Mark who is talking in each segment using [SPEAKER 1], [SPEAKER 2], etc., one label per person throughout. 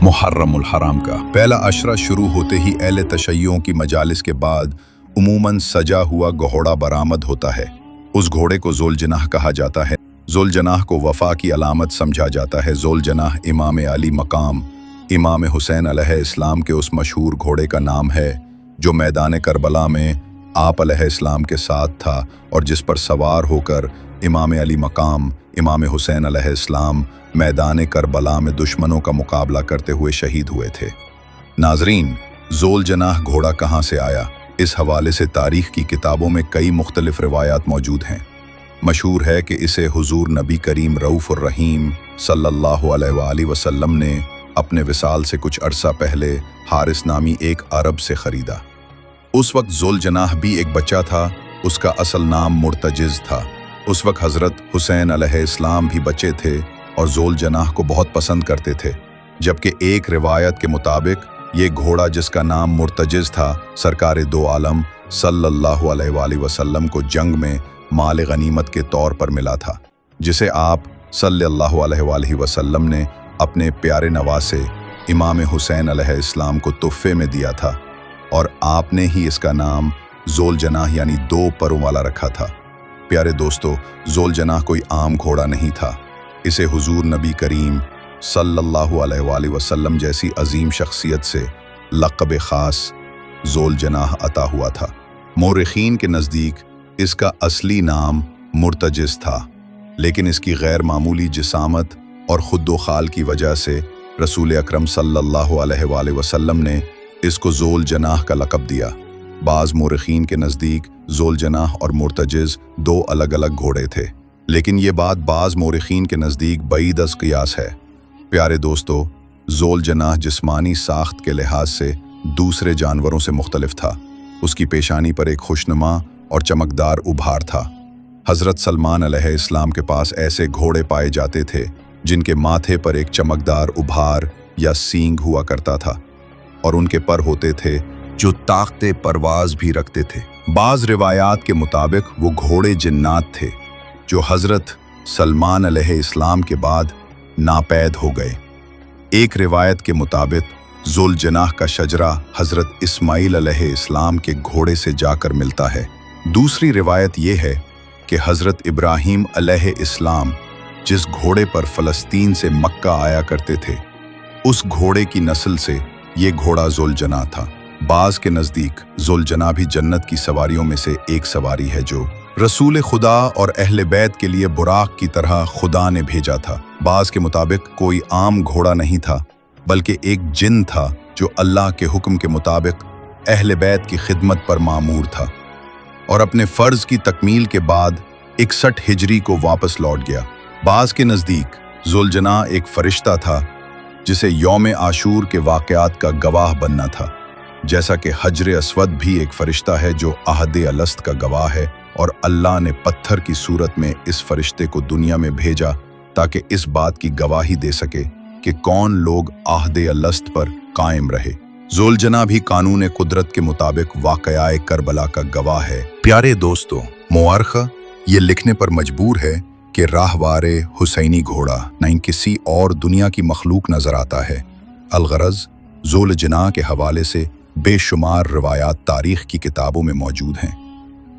[SPEAKER 1] محرم الحرام کا پہلا عشرہ شروع ہوتے ہی اہل تشیعوں کی مجالس کے بعد عموماً سجا ہوا گھوڑا برآمد ہوتا ہے۔ اس گھوڑے کو ذوالجناح کہا جاتا ہے۔ ذوالجناح کو وفا کی علامت سمجھا جاتا ہے۔ ذوالجناح امام علی مقام امام حسین علیہ السلام کے اس مشہور گھوڑے کا نام ہے جو میدان کربلا میں آپ علیہ السلام کے ساتھ تھا اور جس پر سوار ہو کر امام علی مقام امام حسین علیہ السلام میدان کربلا میں دشمنوں کا مقابلہ کرتے ہوئے شہید ہوئے تھے۔ ناظرین، ذوالجناح گھوڑا کہاں سے آیا؟ اس حوالے سے تاریخ کی کتابوں میں کئی مختلف روایات موجود ہیں۔ مشہور ہے کہ اسے حضور نبی کریم رؤوف الرحیم صلی اللہ علیہ وآلہ وسلم نے اپنے وصال سے کچھ عرصہ پہلے حارث نامی ایک عرب سے خریدا۔ اس وقت ذوالجناح بھی ایک بچہ تھا۔ اس کا اصل نام مرتجز تھا۔ اس وقت حضرت حسین علیہ السلام بھی بچے تھے اور ذوالجناح کو بہت پسند کرتے تھے، جبکہ ایک روایت کے مطابق یہ گھوڑا جس کا نام مرتجز تھا سرکار دو عالم صلی اللہ علیہ وآلہ وسلم کو جنگ میں مال غنیمت کے طور پر ملا تھا، جسے آپ صلی اللہ علیہ وآلہ وسلم نے اپنے پیارے نواسے امام حسین علیہ السلام کو تحفے میں دیا تھا، اور آپ نے ہی اس کا نام ذوالجناح یعنی دو پروں والا رکھا تھا۔ پیارے دوستو، ذوالجناح کوئی عام گھوڑا نہیں تھا۔ اسے حضور نبی کریم صلی اللہ علیہ وآلہ وسلم جیسی عظیم شخصیت سے لقب خاص ذوالجناح عطا ہوا تھا۔ مورخین کے نزدیک اس کا اصلی نام مرتجز تھا، لیکن اس کی غیر معمولی جسامت اور خد و خال کی وجہ سے رسول اکرم صلی اللہ علیہ وآلہ وسلم نے اس کو ذوالجناح کا لقب دیا۔ بعض مورخین کے نزدیک ذوالجناح اور مرتجز دو الگ الگ گھوڑے تھے، لیکن یہ بات بعض مورخین کے نزدیک بعید از قیاس ہے۔ پیارے دوستو، ذوالجناح جسمانی ساخت کے لحاظ سے دوسرے جانوروں سے مختلف تھا۔ اس کی پیشانی پر ایک خوشنما اور چمکدار ابھار تھا۔ حضرت سلمان علیہ السلام کے پاس ایسے گھوڑے پائے جاتے تھے جن کے ماتھے پر ایک چمکدار ابھار یا سینگ ہوا کرتا تھا، اور ان کے پر ہوتے تھے جو طاقت پرواز بھی رکھتے تھے۔ بعض روایات کے مطابق وہ گھوڑے جنات تھے جو حضرت سلمان علیہ السلام کے بعد ناپید ہو گئے۔ ایک روایت کے مطابق ذوالجناح کا شجرہ حضرت اسماعیل علیہ السلام کے گھوڑے سے جا کر ملتا ہے۔ دوسری روایت یہ ہے کہ حضرت ابراہیم علیہ السلام جس گھوڑے پر فلسطین سے مکہ آیا کرتے تھے، اس گھوڑے کی نسل سے یہ گھوڑا ذوالجناح تھا۔ بعض کے نزدیک ذوالجناح بھی جنت کی سواریوں میں سے ایک سواری ہے جو رسول خدا اور اہل بیت کے لیے براق کی طرح خدا نے بھیجا تھا۔ بعض کے مطابق کوئی عام گھوڑا نہیں تھا، بلکہ ایک جن تھا جو اللہ کے حکم کے مطابق اہل بیت کی خدمت پر مامور تھا، اور اپنے فرض کی تکمیل کے بعد 61 ہجری کو واپس لوٹ گیا۔ بعض کے نزدیک ذوالجناح ایک فرشتہ تھا جسے یوم عاشور کے واقعات کا گواہ بننا تھا، جیسا کہ حجر اسود بھی ایک فرشتہ ہے جو عہد الست کا گواہ ہے، اور اللہ نے پتھر کی صورت میں اس فرشتے کو دنیا میں بھیجا تاکہ اس بات کی گواہی دے سکے کہ کون لوگ عہد الست پر قائم رہے۔ ذوالجناح بھی قانون قدرت کے مطابق واقعہ کربلا کا گواہ ہے۔ پیارے دوستو، مورخہ یہ لکھنے پر مجبور ہے کہ راہوار حسینی گھوڑا نہ کسی اور دنیا کی مخلوق نظر آتا ہے۔ الغرض، ذوالجناح کے حوالے سے بے شمار روایات تاریخ کی کتابوں میں موجود ہیں۔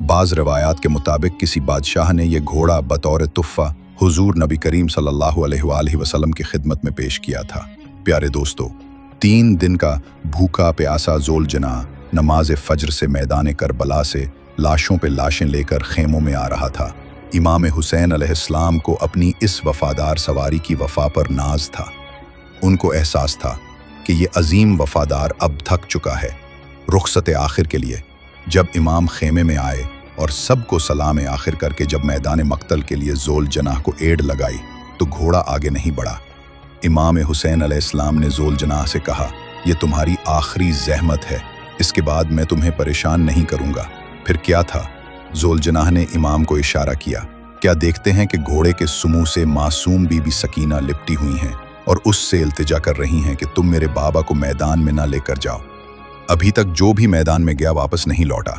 [SPEAKER 1] بعض روایات کے مطابق کسی بادشاہ نے یہ گھوڑا بطور تحفہ حضور نبی کریم صلی اللہ علیہ وآلہ وسلم کی خدمت میں پیش کیا تھا۔ پیارے دوستو، 3 دن کا بھوکا پیاسا ذوالجناح نماز فجر سے میدان کربلا سے لاشوں پہ لاشیں لے کر خیموں میں آ رہا تھا۔ امام حسین علیہ السلام کو اپنی اس وفادار سواری کی وفا پر ناز تھا۔ ان کو احساس تھا کہ یہ عظیم وفادار اب تھک چکا ہے۔ رخصت آخر کے لیے جب امام خیمے میں آئے اور سب کو سلام آخر کر کے جب میدان مقتل کے لیے ذوالجناح کو ایڑ لگائی تو گھوڑا آگے نہیں بڑھا۔ امام حسین علیہ السلام نے ذوالجناح سے کہا، یہ تمہاری آخری زحمت ہے، اس کے بعد میں تمہیں پریشان نہیں کروں گا۔ پھر کیا تھا؟ ذوالجناح نے امام کو اشارہ کیا۔ کیا دیکھتے ہیں کہ گھوڑے کے سمو سے معصوم بی بی سکینہ لپٹی ہوئی ہیں اور اس سے التجا کر رہی ہیں کہ تم میرے بابا کو میدان میں نہ لے کر جاؤ۔ ابھی تک جو بھی میدان میں گیا واپس نہیں لوٹا۔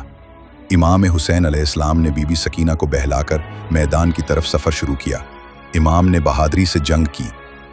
[SPEAKER 1] امام حسین علیہ السلام نے بی بی سکینہ کو بہلا کر میدان کی طرف سفر شروع کیا۔ امام نے بہادری سے جنگ کی،